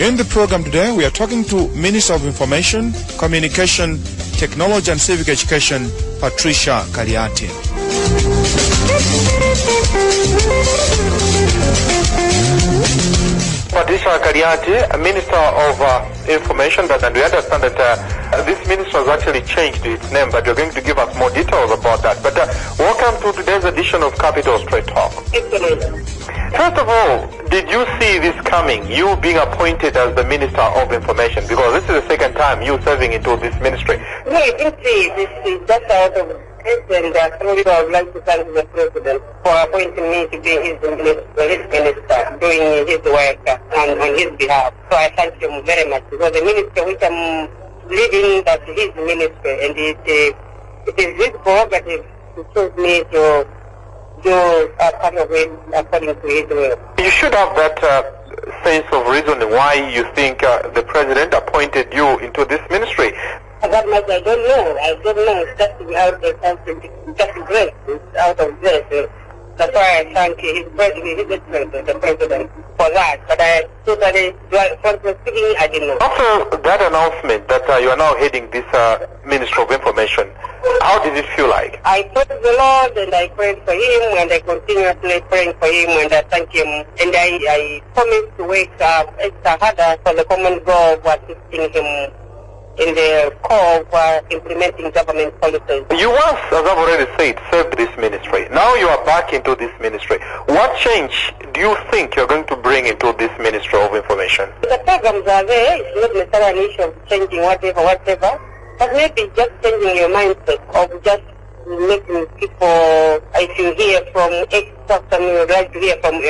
In the program today, we are talking to Minister of Information, Communication, Technology and Civic Education, Patricia Kaliati. Patricia Kaliati, Minister of Information, and we understand that this ministry has actually changed its name, but you're going to give us more details about that. But welcome to today's edition of Capital Straight Talk. First of all, did you see this coming, you being appointed as the Minister of Information? Because this is the second time you serving into this ministry. No, I didn't see this is just out of and truly I would like to thank the President for appointing me to be his minister, doing his work on his behalf. So I thank him very much, because the ministry which I'm leading, that's his ministry, and it is his prerogative to choose me to do a part of it according to his will. You should have that sense of reasoning why you think the President appointed you into this ministry. That much I don't know. It's just out of just grace. It's out of grace. That's why I thank the President, for that. But I totally, frankly speaking, I didn't know. After that announcement that you are now heading this Ministry of Information, how did it feel like? I praised the Lord, and I prayed for him, and I continuously praying for him, and I thank him. And I promised to work extra harder for the common goal of assisting him in the core of implementing government policies. You once, as I've already said, served this ministry. Now you are back into this ministry. What change do you think you're going to bring into this Ministry of Information? The programs are there. It's not necessarily an issue of changing whatever, but maybe just changing your mindset of just making people, if you hear from X person, you would like to hear from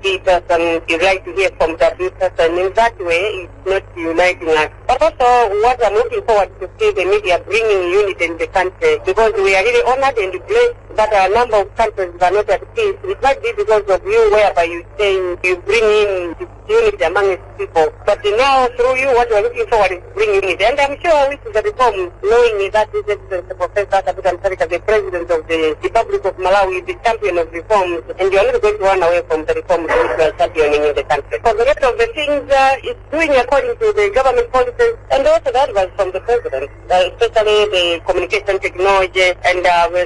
D person, you'd like to hear from W person. In that way, it's not uniting us. But also, what I'm looking forward to see the media bringing unity in the country, because we are really honored and blessed that a number of countries are not at peace. It might be because of you, whereby you say you bring in unity among its people. But now, through you, what we're looking forward is bring unity. And I'm sure with the reform, knowing that this is the Professor Capital America, the President of the Republic of Malawi, the champion of reforms, and you're not going to run away from the reforms which we are championing in the country. For the rest of the things, it's doing according to the government policies, and also the advice from the President, especially the communication technology and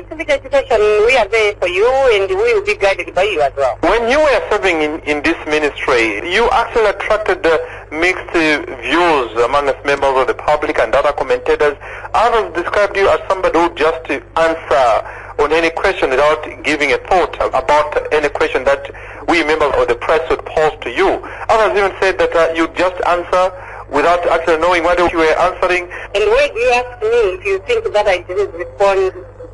civic education. We are there for you, and we will be guided by you as well. When you were serving in this ministry, you actually attracted mixed views among members of the public and other commentators. Others described you as somebody who just answer on any question without giving a thought about any question that we members of the press would pose to you. Others even said that you just answer without actually knowing what you were answering. And why do you ask me if you think that I didn't respond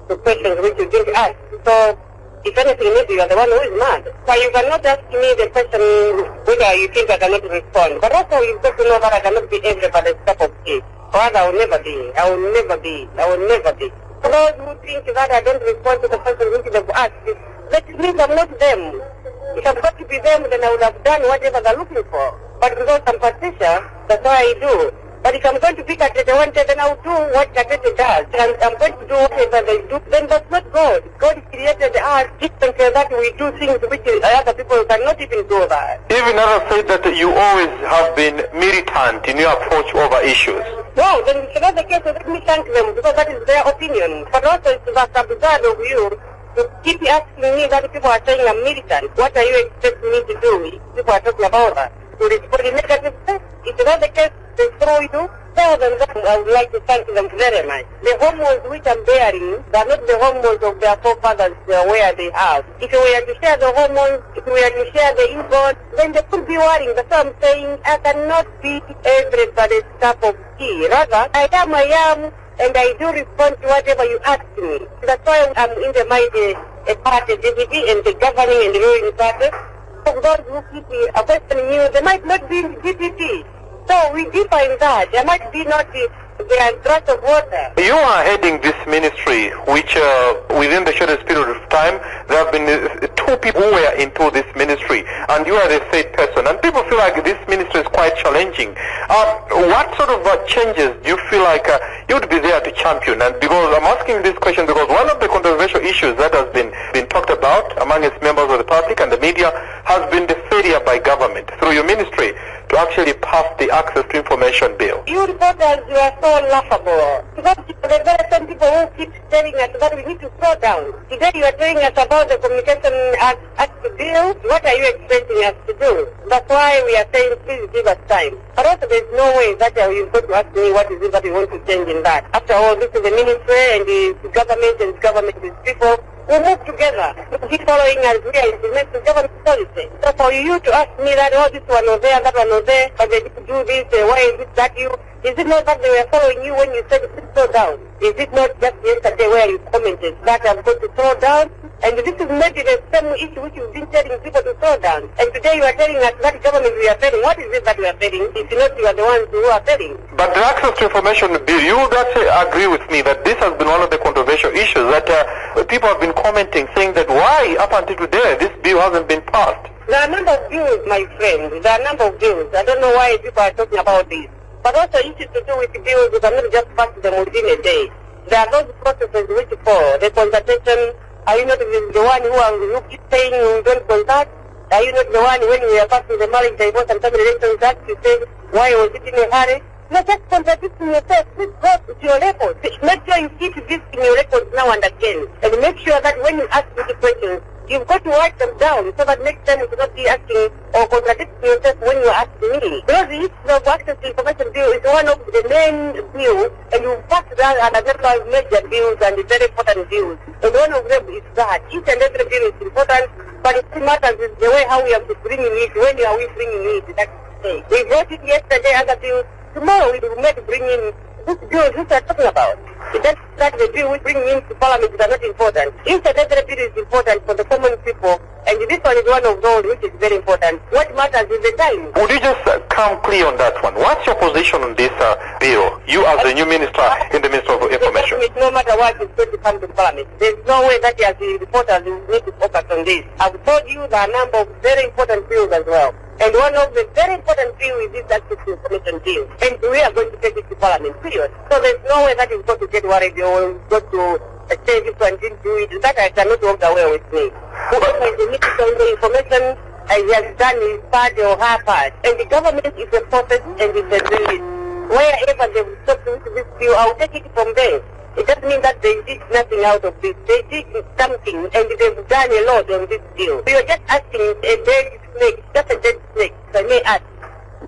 to questions which you didn't ask? So, if anything, maybe you are the one who is mad. So you cannot ask me the question whether you think I cannot respond. But also you've got to know that I cannot be everybody's cup of tea. Rather, I will never be. I will never be. I will never be. For those who think that I don't respond to the person which they've asked, that means I'm not them. If I've got to be them, then I would have done whatever they're looking for. But because I'm Patricia, that's what I do. But if I'm going to be Katete wanted, then I'll do what Katete does. And I'm going to do whatever they do. Then that's not God. God created us different that we do things which other people cannot even do that. Even others say that you always have been militant in your approach over issues. No, then if that's the case, let me thank them, because that is their opinion. But also it's absurd of you to keep asking me that people are saying I'm militant. What are you expecting me to do? People are talking about that. To respond in negative sense. If that's the case, they throw you. Tell them that I would like to thank them very much. The hormones which I'm bearing, they are not the hormones of their forefathers where they have. If we were to share the hormones, if we were to share the inborn, then they could be worrying. That's why I'm saying I cannot be everybody's cup of tea. Rather, I am, and I do respond to whatever you ask me. That's why I'm in the mighty party, DPP, and the governing and the ruling party. Of those who keep questioning you, they might not be in DPP. So we differ in that. There might be not the glass of water. You are heading this ministry, which within the shortest period of time, there have been two people who were into this ministry, and you are the third person. And people feel like this ministry is quite challenging. What sort of changes do you feel like you would be there to champion? And because I'm asking this question because one of the controversial issues that has been talked about among its members of the public and the media has been the failure by government through your ministry to actually pass the Access to Information Bill? You reporters, you are so laughable. Because the very same people who keep telling us that we need to slow down. Today you are telling us about the Communication Act bill. What are you expecting us to do? That's why we are saying please give us time. But also there's no way that you're going to ask me what is it that we want to change in that. After all, this is the ministry and the government and the government is people. We move together. Keep following us. We are implementing government policy. So for you to ask me that, oh, this one was there, that one was there, but they didn't do this, why is it that you? Is it not that they were following you when you said please slow down? Is it not just yesterday where you commented that I'm going to slow down? And this is maybe the same issue which you've been telling people to slow down. And today you are telling us that government we are failing. What is it that we are failing? If not, you are the ones who are failing. But the Access to Information Bill, you would actually agree with me that this has been one of the controversial issues that people have been commenting, saying that why up until today this bill hasn't been passed? There are a number of bills, my friend. There are a number of bills. I don't know why people are talking about this. But also issues to do with bills, you cannot just pass them within a day. There are those processes which for the consultation. Are you not the one who keep saying you don't consult? Are you not the one when we are passing the Marriage, Divorce and Family Relations Act to say why was it in a hurry? No, just contradicting yourself. Please go to your records. Make sure you keep this in your records now and again. And make sure that when you ask me the questions, you've got to write them down so that next time you cannot be asking or contradicting yourself when you ask me. Because the issue of Access to Information Bill is one of the main bills, and you pass that and another major bills and the very important bills. And one of them is that each and every bill is important, but it matters is the way how we have to bring in it, when are we bringing it, that's the thing. We wrote it yesterday, other bills. Tomorrow we will make bring in this bill which we are talking about. That's that the bill we bring into Parliament is not important. Each and every bill is important for the common people, and this one is one of those which is very important. What matters is the time. Would you just come clear on that one? What's your position on this bill? You as the new minister in the Ministry of Information. No matter what is going to come to Parliament, there's no way that as the reporters you need to focus on this. I've told you there are a number of very important bills as well. And one of the very important bills is this Access to Information Bill. And we are going to take it to Parliament, period. So there's no way that you've got to get worried or go to say this one didn't do it. That I cannot walk away with me. Whoever is the minister of the information he has done his part or her part. And the government is a process and is a drill. Wherever they've stopped with this bill, I'll take it from there. It doesn't mean that they did nothing out of this. They did something and they've done a lot on this deal. We are just asking a dead snake, just a dead snake, if I may ask.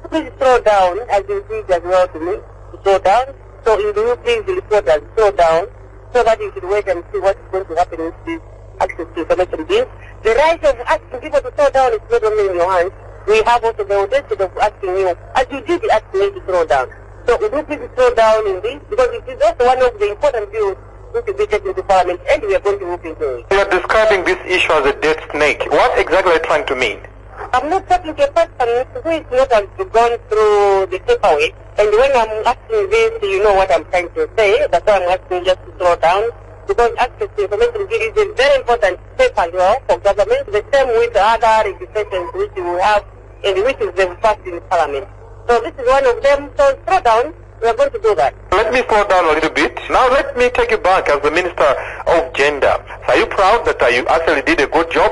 Please slow down, as you did as well to me, slow down. So you do please report us, slow down, so that you should wait and see what's going to happen with this Access to Information Bill. The right of asking people to slow down is not only in your hands. We have also the audacity of asking you, as you did ask me to slow down. So we do please slow down in this, because it is also one of the important bills which will be taken to Parliament, and we are going to look into it. You are describing this issue as a dead snake. What exactly are you trying to mean? I'm not talking to a person who is not has gone through the paperwork, and when I'm asking this, you know what I'm trying to say. That's why I'm asking just to slow down, because Access to Information Bill is a very important paper law for government, the same with other legislations which we have and which is the passed in Parliament. So this is one of them. So slow down. We are going to do that. Let me slow down a little bit. Now let me take you back as the Minister of Gender. Are you proud that you actually did a good job?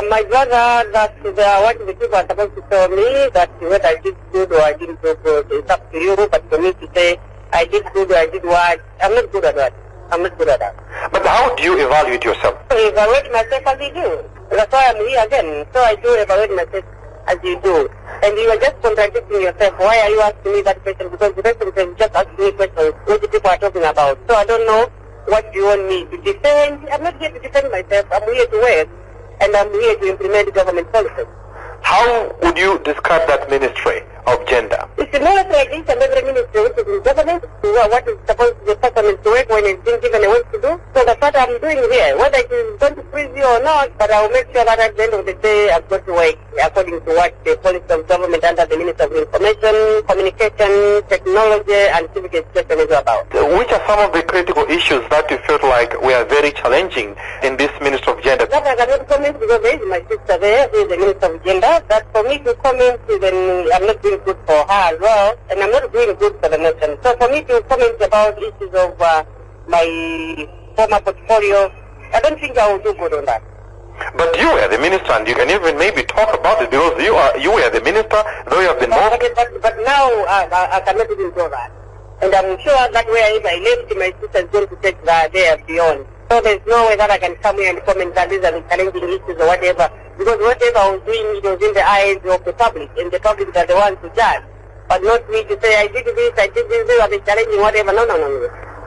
My brother, that's what the people are supposed to tell me, that whether I did good or I didn't do good, it's up to you. But for me to say I did good or I did what, I'm not good at that. I'm not good at that. But how do you evaluate yourself? I evaluate myself as you do. That's why I'm here again. So I do evaluate myself as you do. And you are just contradicting yourself. Why are you asking me that question? Because the person is just asking me questions which people are talking about. So I don't know what you want me to defend. I'm not here to defend myself. I'm here to work. And I'm here to implement government policies. How would you describe that Ministry of Gender? It's a military like each and every ministry which is in government. What is supposed to the person is to work when it's been given a work to do. So that's what I'm doing here. Whether it is going to please you or not, but I'll make sure that at the end of the day I've got to work according to what the policy of government under the Minister of Information, Communication, Technology and Civic Education is about. Which are some of the critical issues that you felt like were very challenging in this Ministry of Gender? That I cannot comment because there is my sister there, who is the Minister of Gender. That for me to comment, then I'm not doing good for her as well, and I'm not doing good for the nation. So for me to comment about issues of my former portfolio, I don't think I will do good on that. But you were the minister, and you can even maybe talk about it, because you were the minister, though you have been moved. But now I cannot even do that. And I'm sure that wherever I left, my sister is going to take that there beyond. So there's no way that I can come here and comment that these are the challenging issues or whatever. Because whatever I was doing, it was in the eyes of the public, and the public are the ones to judge. But not me to say, I did this, they are the challenging, whatever. No.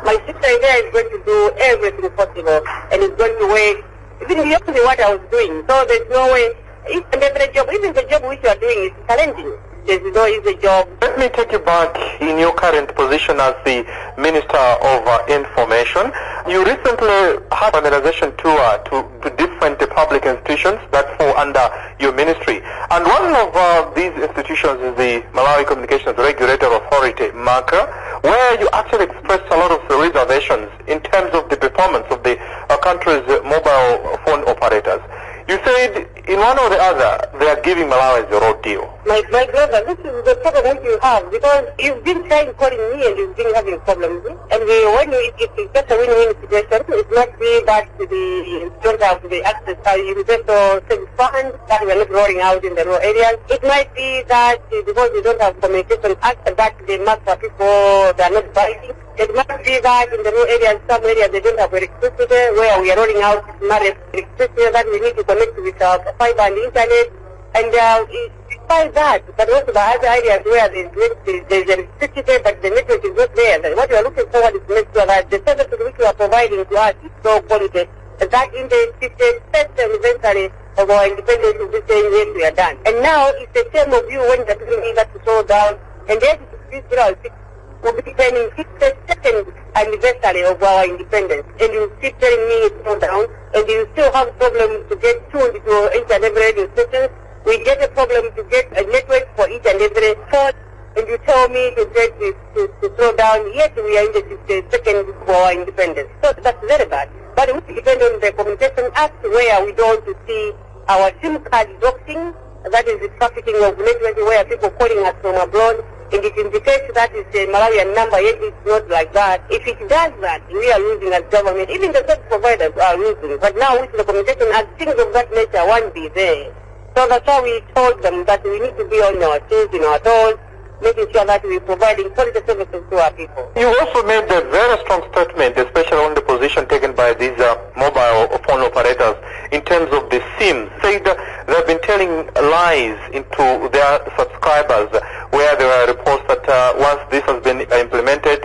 My sister there is going to do everything possible, and is going to work even beyond what I was doing. So there's no way, even the job which you are doing is challenging. There's no easy job. Let me take you back in your current position as the Minister of Information. You recently had an organization tour to different public institutions that fall under your ministry. And one of these institutions is the Malawi Communications Regulator Authority, MACRA, where you actually expressed a lot of reservations in terms of the performance of the country's mobile phone operators. You said in one or the other, they are giving Malawi the raw deal. My brother, this is the problem which you have, because you've been trying calling me and you've been having problems. And when it's just a win-win situation, it must be that you don't have the access to universal service fund that we are not rolling out in the rural areas. It might be that because you don't have communication access that the master people, they are not buying. It must be that in the rural areas, some areas they don't have electricity, where we are rolling out electricity that we need to connect with our fiber and internet. And despite that, but also the other areas where there's electricity, but the network is not there. What we are looking forward is to make sure that the services which we are providing to us is so quality that in the first anniversary of our independence will be saying, yes, we are done. And now it's the same of you when you're telling me that to slow down. And then will be turning 62nd anniversary of our independence, and you keep telling me it's slow down, and you still have problems to get tuned to each and every radio station. We get a problem to get a network for each and every phone, and you tell me to get to slow down. Yet we are in the 62nd for our independence. So that's very bad. But we depend on the Communication Act, where we don't see our SIM card doxing, that is the trafficking of network, where people calling us from abroad. And it indicates that it's a Malawian number, yet it's not like that. If it does that, we are losing as government. Even the service providers are losing. But now with the Communication Act, things of that nature won't be there. So that's why we told them that we need to be on our toes, in our toes, making sure that we're providing quality services to our people. You also made a very strong statement, especially on the position taken by these mobile phone operators in terms of the SIM. Said they've been telling lies into their subscribers, where there were reports that once this has been implemented,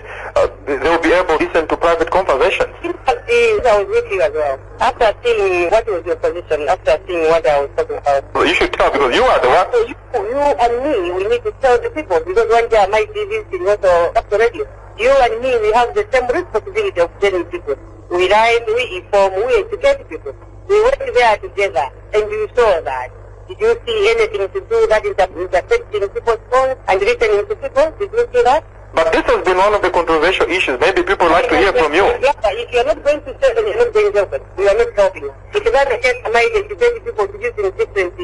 they will be able to listen to private conversations. I was with you as well. After seeing what was your position, after seeing what I was talking about. Well, you should tell, because you are the one. So you and me, we need to tell the people, because one day I might be this thing also up to radio. You and me, we have the same responsibility of telling people. We write, we inform, we educate people. We work there together, and you saw that. Did you see anything to do that is affecting people's phones and listening to people? Did you see that? But this has been one of the controversial issues. Maybe people like to hear from you. Yeah, if you're not going to say them, you're not going to help them. You are not helping. If you are the case, I might educate people to use in different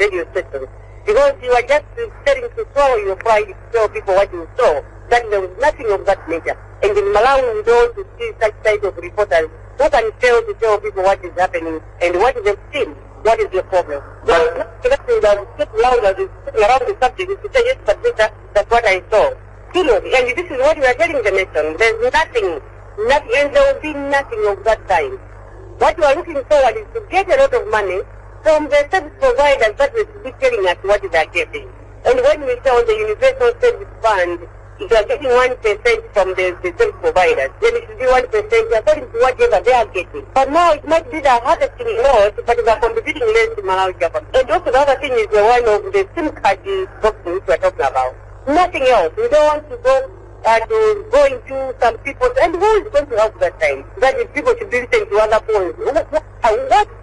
radio stations. Because you are just telling to swallow your pride to tell people what you saw. That there was nothing of that nature. And in Malawi, we don't see such type of reporters who can fail to tell people what is happening and what is the thing. What is your problem? So nothing that is sitting around the subject is to say, yes, Patricia, that's what I saw. And this is what we are telling the nation. There's nothing, and there will be nothing of that time. What we are looking forward is to get a lot of money from the service providers that will be telling us what they are getting. And when we say on the Universal Service Fund, if you are getting 1% from the service providers, then it should be 1% according to whatever they are getting. But now it might be the harvesting loss, but they are contributing less to Malawi government. And also the other thing is the one of the SIM card boxing which we are talking about. Nothing else. We don't want to go into some people. And who is going to help that time? That is, people should be listening to other phones. What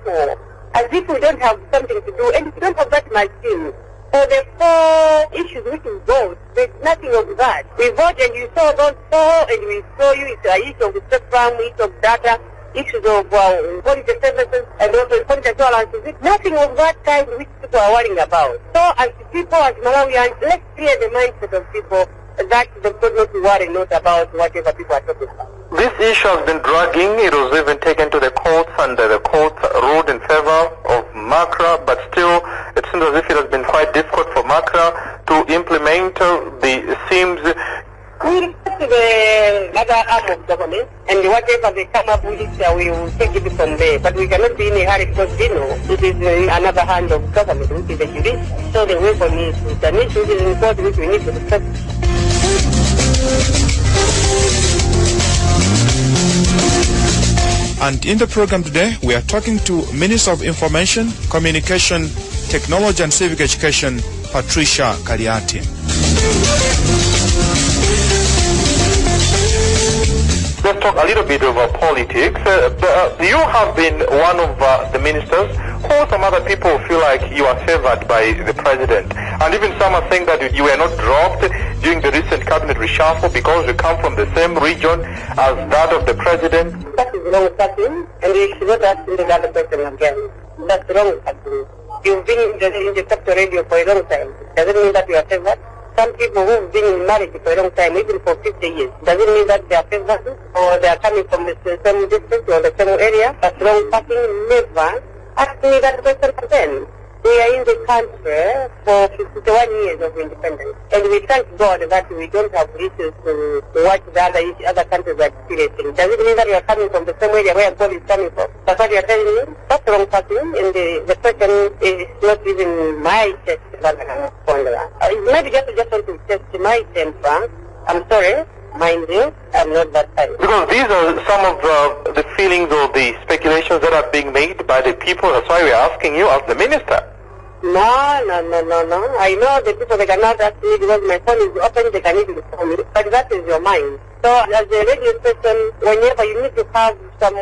for? As if we don't have something to do. And if we don't have that machine, for the 4 issues which is vote, there's nothing of that. We vote and you saw those 4, and we show you it's an issue of the spectrum, issue of data, issues of quality services, and also quality assurances. It's nothing of that kind which people are worrying about. So as people, as Malawians, let's clear the mindset of people that they've got not to worry not about whatever people are talking about. This issue has been dragging. It was even taken to the courts, and the courts ruled in favor Makra, but still it seems as if it has been quite difficult for Makra to implement the SIMs. We respect the other arm of government, and whatever they come up with, we will take it from there. But we cannot be in a hurry because, it is another hand of government, which is the judiciary. So the weapon is an issue, which is important, which we need to respect. And in the program today, we are talking to Minister of Information, Communication, Technology and Civic Education, Patricia Kaliati. Let's talk a little bit about politics. You have been one of the ministers who some other people feel like you are favored by the president. And even some are saying that you were not dropped during the recent cabinet reshuffle because you come from the same region as that of the president. That is wrong, Captain, and you should not ask the other person again. That's wrong, Captain. You've been in the sector radio for a long time. Doesn't mean that you are favored. Some people who've been in marriage for a long time, even for 50 years, doesn't mean that they are favored or they are coming from the same district or the same area. That's wrong, Captain. Never ask me that question again. We are in the country for 51 years of independence, and we thank God that we don't have issues to what the other countries are experiencing. Does it mean that you are coming from the same area where God is coming from? That's what you are telling me? That's wrong, Captain, and the question is not even my test. Maybe just want to test my temper. I'm sorry. Mind you, I'm not that kind. Because these are some of the feelings or the speculations that are being made by the people. That's why we're asking you as the minister. No. I know the people, they cannot ask me because my phone is open, they can even call me. But that is your mind. So as a radio station, whenever you need to have some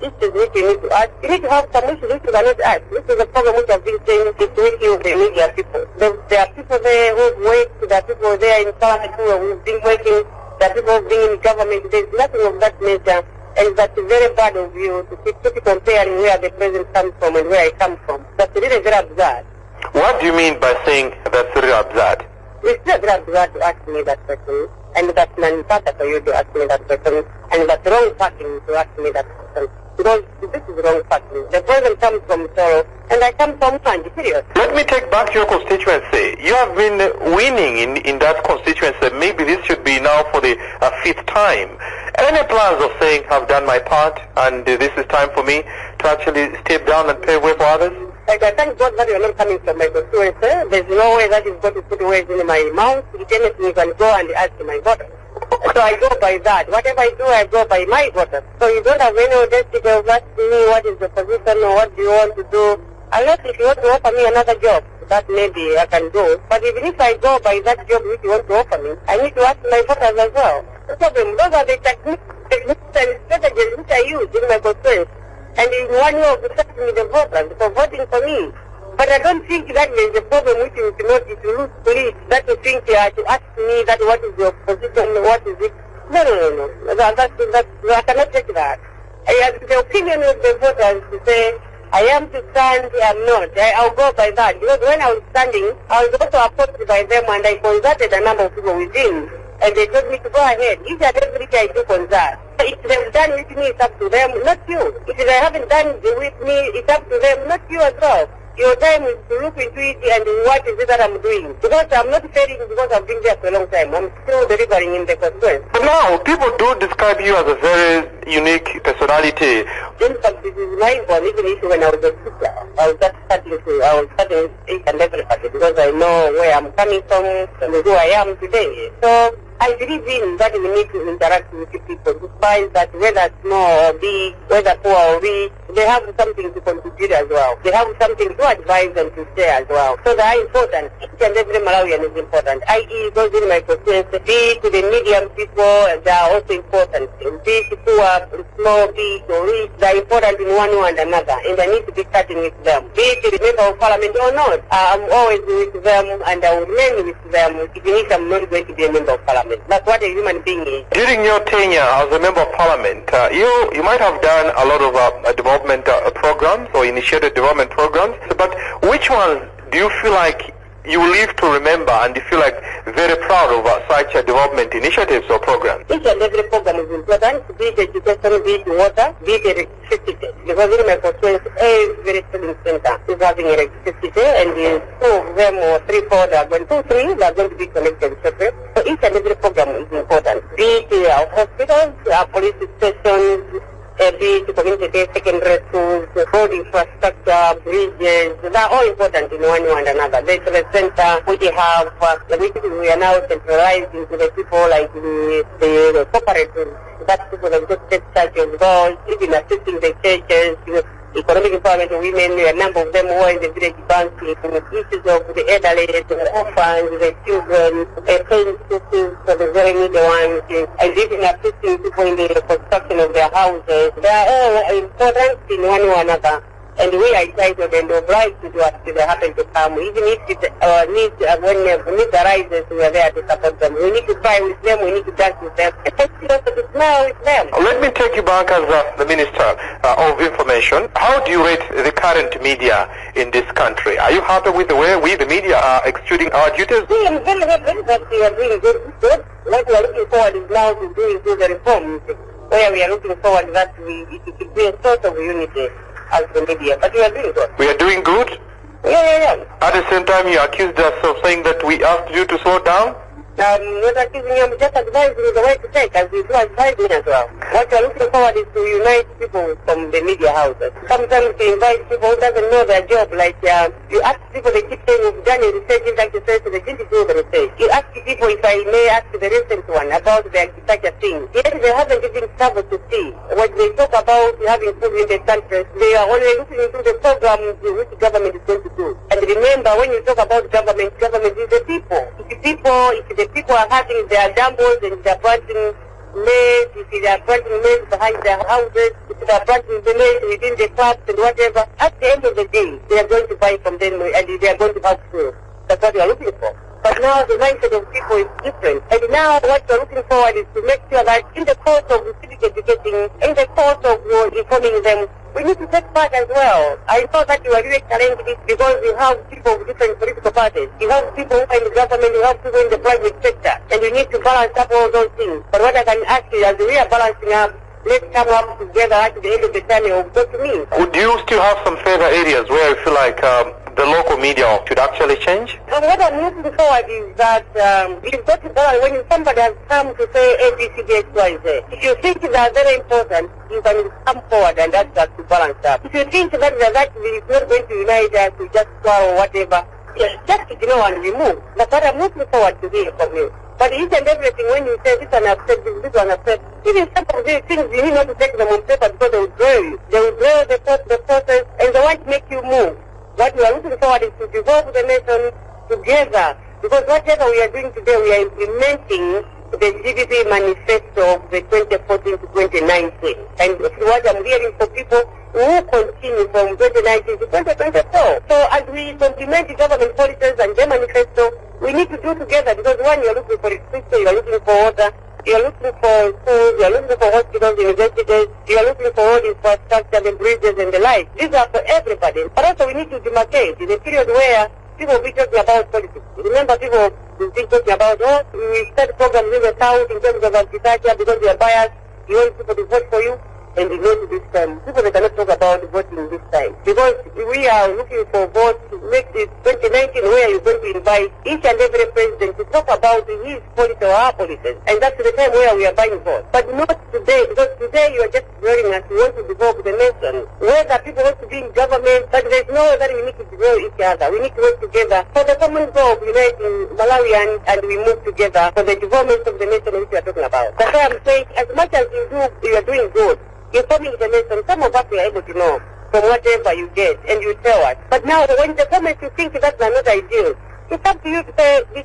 issues which you need to ask, you need to have some issues which you cannot ask. This is the problem which I've been saying is with you, the media people. There are people there who've worked, there are people there in Parliament who've been working, there are people being in government. There's nothing of that nature. And that's very bad of you to keep comparing where the president comes from and where I come from. That's really very absurd. What do you mean by saying that's really absurd? It's not very absurd to ask me that question, and that's non-important for you to ask me that question, and that's wrong parting to ask me that question. Because this is wrong parting. The president comes from Sorrow, and I come from Nkhani, period. Let me take back your constituency. You have been winning in that constituency. Maybe this should be now for the fifth time. Any plans of saying, I've done my part, and this is time for me to actually step down and pave way for others? Like, I thank God that you're not coming from my constituency. There's no way that you've got to put words in my mouth. If anything, you can go and ask my voters. So I go by that. Whatever I do, I go by my voters. So you don't have any audacity of asking me what is the position or what do you want to do. Unless if you want to offer me another job, that maybe I can do. But even if I go by that job which you want to offer me, I need to ask my voters as well. No problem. Those are the techniques and strategies which I use in my constituency. And in one way of protecting the voters for voting for me. But I don't think that there is a problem which you cannot, if you lose police, that you think to ask me that what is your position, what is it. No. I cannot take that. I have the opinion of the voters to say, I am to stand, I am not. I'll go by that. Because when I was standing, I was also approached by them and I consulted a number of people within. And they told me to go ahead. Each and every day I do consult. If they've done with me, it's up to them, not you. If they haven't done with me, it's up to them, not you as well. Your time is to look into it and what is it that I'm doing. Because I'm not failing because I've been there for a long time. I'm still delivering in the constituency. But now, people do describe you as a very unique personality. In fact, this is my one, even if when I was a teacher, I was studying each and everybody because I know where I'm coming from and who I am today. So I believe in that we need to interact with people, despite that whether small or big, whether poor or rich, they have something to contribute as well. They have something to advise and to share as well. So they are important. Each and every Malawian is important. I.e., those in my constituency, be to the medium people, they are also important. Be to poor, small, big or rich, they are important in one way and another, and I need to be starting with them. Be to the member of parliament or not, I'm always with them and I will remain with them, even if I'm not going to be a member of parliament. That's what a human being is. During your tenure as a member of parliament, you might have done a lot of development programs or initiated development programs, but which ones do you feel like you live to remember and you feel like very proud of such development initiatives or programs? Each and every program is important, be it education, be it water, be it electricity. Because in my constituency, every student center is having electricity, and two of them or 3, 4, they are going to 3, they are going to be connected separate. So each and every program is important. Be it our hospitals, our police stations, be it community secondary schools, road infrastructure, bridges, they are all important in one way and another. The center, we have the meetings we are now centralizing to the people like the cooperatives, that people have got to take charge of those, even assisting the churches, economic empowerment of women, a number of them who are in the village banking, issues of the elderly, the orphans, the children, paying systems for the very needy ones, and even assisting people in the construction of their houses. They are all important in one way or another. And we are entitled and obliged to do what they happen to come. Even if when need arises, we are there to support them. We need to cry with them, we need to dance with them, and also to smile with them. Let me take you back as the Minister of Information. How do you rate the current media in this country? Are you happy with the way we, the media, are executing our duties? I am very happy that we are doing good. What we are looking forward is now to doing the reforms, where we are looking forward that it will be a source of unity as the media, but we are doing good. We are doing good? Yeah. At the same time, you accused us of saying that we asked you to slow down? Not accusing you, I'm just advising you the way to take, as you do advising as well. What we are looking forward is to unite people from the media houses. Sometimes we invite people who doesn't know their job, like you ask people, they keep saying we've done a research, like you said, so they didn't do the research. You ask people, if I may ask the recent one, about the agriculture thing. Yet they haven't even traveled to see. When they talk about having food in the country, they are only looking into the programs which the government is going to do. And remember, when you talk about government is the people. If the people are having their dumbbells and they are planting maize, if they are planting maize behind their houses, if they are planting the maize within the crops and whatever, at the end of the day, they are going to buy from them and they are going to have food. That's what we are looking for. But now the mindset of people is different. And now what we're looking forward is to make sure that in the course of civic educating, in the course of informing them, we need to take part as well. I thought that you are really challenging this because you have people of different political parties. You have people in the government, you have people in the private sector. And you need to balance up all those things. But what I can ask you, as we are balancing up, let's come up together at the end of the time and go to me. Would you still have some further areas where you feel like the local media should actually change? And what I'm looking forward is that you've got to balance when somebody has come to say A, B, C, D, X, Y, Z. If you think they are very important, you can come forward and ask us to balance up. If you think that is not going to unite us to just swallow whatever, just ignore and remove. That's what I'm looking forward to hear from you. But each and everything, when you say this one upset, this one upset, even some of these things you need not to take them on paper because they will draw you. They will draw the process and they want to make you move. What we are looking forward is to develop the nation together. Because whatever we are doing today, we are implementing the DPP manifesto of the 2014 to 2019. And what I'm hearing from people who continue from 2019 to 2024. So as we implement the government policies and the manifesto, we need to do together because one, you're looking for electricity, you're looking for water, you're looking for schools, you're looking for hospitals, universities, you're looking for all infrastructure, the bridges and the lights. These are for everybody. But also we need to demarcate in a period where people will be talking about politics. Remember, people will be talking about, we start programs in the south in terms of agriculture because they are biased. You want people to vote for you. And we go to this time. People that cannot talk about voting this time. Because we are looking for votes to make this 2019 where you're going to invite each and every president to talk about his policy or our policies. And that's the time where we are buying votes. But not today, because today you are just drawing us. You want to develop the nation. Whether people want to be in government, but there's no way that we need to grow each other. We need to work together for the common goal of uniting Malawians, and we move together for the development of the nation which we are talking about. That's why I'm saying, as much as you are doing good, informing the nation, some of us we are able to know from whatever you get and you tell us. But now when the comments you think that's not ideal, it's up to you to say these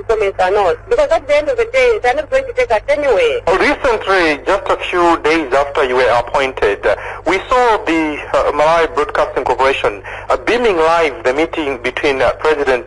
comments are not. Because at the end of the day, they're not going to take us anywhere. Recently, just a few days after you were appointed, we saw the Malawi Broadcasting Corporation beaming live the meeting between President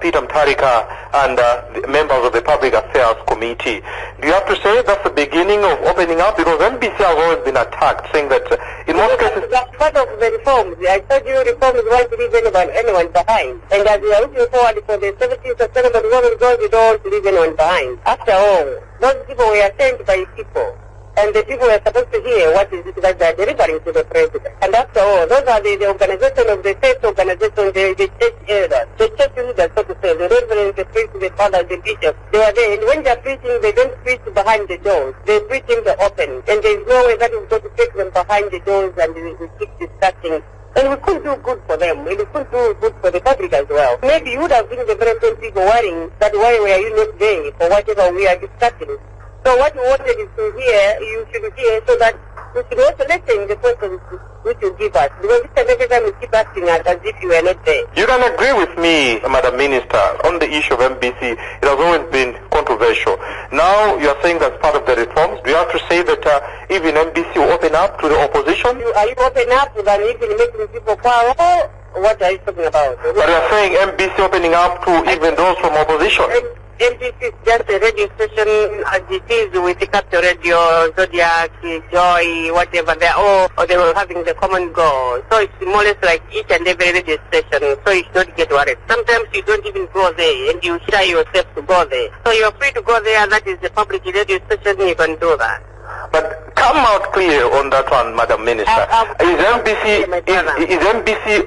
Peter Mutharika and the members of the Public Affairs Committee. Do you have to say that's the beginning of opening up? Because NBC has always been attacked, saying that in most cases... That's part of the reforms. I told you reforms won't leave anyone behind. And as we are looking forward for the 70th of September because we don't leave anyone behind. After all, those people were sent by people. And the people are supposed to hear what is it that they are delivering to the president. And after all, those are the organization of the faith organization, the church elders, the church leaders, so to say, the reverends, the priests, the fathers, the bishops. They are there. And when they are preaching, they don't preach behind the doors. They preach in the open. And there is no way that is going to take them behind the doors and we keep discussing. And we could do good for them. We could do good for the public as well. Maybe you would have been the very same people worrying that why were you not there for whatever we are discussing. So what we wanted is to hear, you should hear, so that we should also listen to the questions which you give us. Because every time you keep asking us as if you were not there. You can agree with me, Madam Minister, on the issue of MBC. It has always been controversial. Now you are saying that's part of the reforms. Do you have to say that even MBC will open up to the opposition? Are you open up than even making people quarrel? What are you talking about? But you are saying MBC opening up to even those from opposition. MBC is just a radio station as it is with the Capital Radio, Zodiac, Joy, whatever. They are all, or they were having the common goal. So it's more or less like each and every radio station. So you should not get worried. Sometimes you don't even go there and you shy yourself to go there. So you're free to go there. That is the public radio station. You can do that. But come out clear on that one, Madam Minister. Is MBC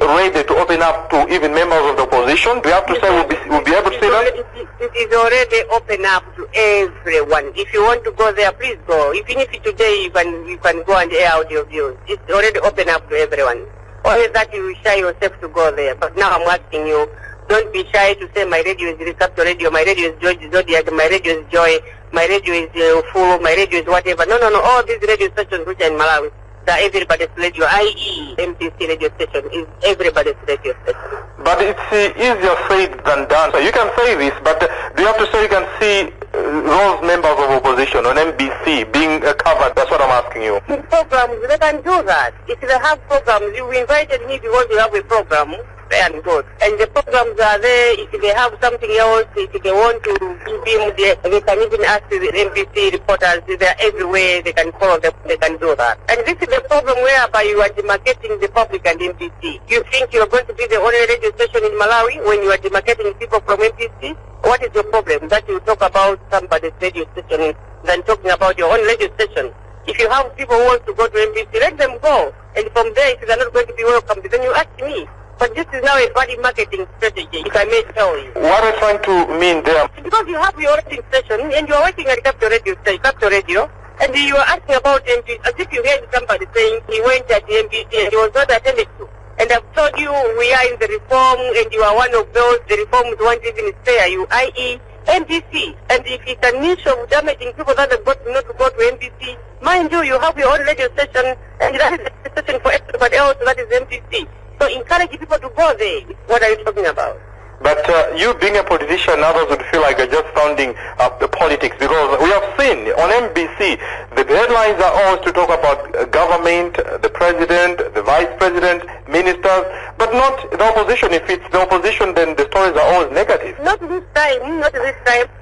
ready to open up to even members of the opposition? Do you have to say we'll be able to say that? It is already open up to everyone. If you want to go there, please go. Even if today you can go and air out your views. It's already open up to everyone. Only that you shy yourself to go there. But now I'm asking you, don't be shy to say my radio is Capital Radio, my radio is Zodiac, my radio is Joy, my radio is Full, my radio is whatever. No. All these radio stations which are in Malawi, they're everybody's radio, i.e. MPC radio station is everybody's radio station. But it's easier said than done. So you can say this, but do you have to say you can see those members of opposition on MBC being covered? That's what I'm asking you. Programs, they can do that. If they have programs, you invited me because you have a program. And good. And the programs are there. If they have something else, if they want to give them, they can even ask the MPC reporters. They're everywhere. They can call them. They can do that. And this is the problem whereby you are demarcating the public and MPC. You think you are going to be the only radio station in Malawi when you are demarcating people from MPC? What is your problem? That you talk about somebody's radio station than talking about your own radio station. If you have people who want to go to MPC, let them go. And from there, if they are not going to be welcome, then you ask me. But this is now a body marketing strategy, if I may tell you. What are you trying to mean there? Because you have your own station and you are working at Capital Radio, and you are asking about MPC as if you heard somebody saying he went at the MPC and he was not attended to. And I've told you we are in the reform and you are one of those. The reforms won't even spare you, i.e. MPC. And if it's an issue of damaging people that have got not to go to MPC, mind you have your own radio station and that is the station for everybody else, that is MPC. So encourage people to go there. What are you talking about? But you being a politician, others would feel like you're just sounding the politics, because we have seen on MBC, the headlines are always to talk about government, the president, the vice president, ministers, but not the opposition. If it's the opposition, then the stories are always negative. Not this time.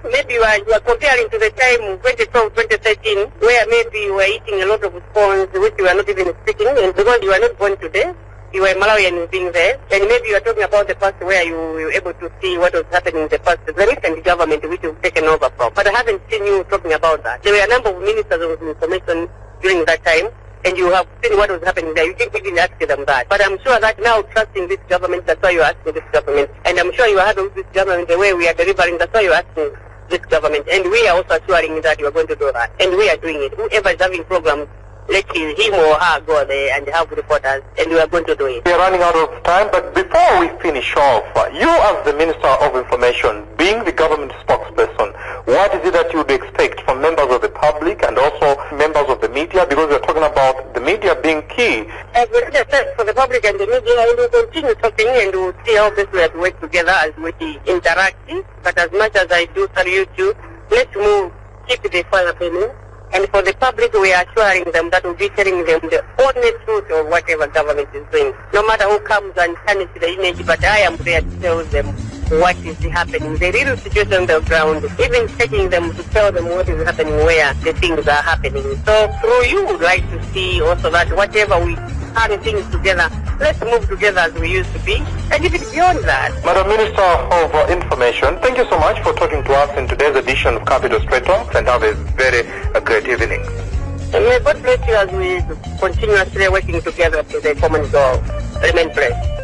Maybe you are comparing to the time 2012, 2013, where maybe you were eating a lot of scones, which you are not even speaking, and because you are not born today. You were Malawian being there, and maybe you are talking about the past where you were able to see what was happening in the past, the recent government which you've taken over from. But I haven't seen you talking about that. There were a number of ministers of information during that time, and you have seen what was happening there. You didn't even ask them that. But I'm sure that now trusting this government, that's why you're asking this government. And I'm sure you are having this government the way we are delivering, that's why you're asking this government. And we are also assuring that you are going to do that. And we are doing it. Whoever is having programs, let him or her go there and have reporters, and we are going to do it. We are running out of time, but before we finish off, you as the Minister of Information, being the government spokesperson, what is it that you would expect from members of the public and also members of the media, because we're talking about the media being key? As we said, for the public and the media, we will continue talking and we'll see how best we have to work together as we interact. But as much as I do salute you, let's move, keep the fire burning. And for the public, we are assuring them that we'll be telling them the only truth of whatever government is doing. No matter who comes and tarnishes the image, but I am there to tell them what is happening, the real situation on the ground, even taking them to tell them what is happening, where the things are happening. So through you, would like to see also that whatever we turn things together, let's move together as we used to be, and even beyond that. Madam Minister of Information, thank you so much for talking to us in today's edition of Capital Straight Talks, and have a very great evening. And may God bless you as we continuously working together to the common goal. Remain blessed.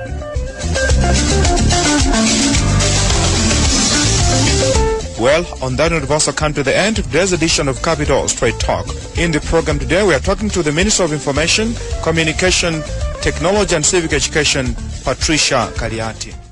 Well, on that note, we've also come to the end of today's edition of Capital Straight Talk. In the program today, we are talking to the Minister of Information, Communication, Technology and Civic Education, Patricia Kaliati.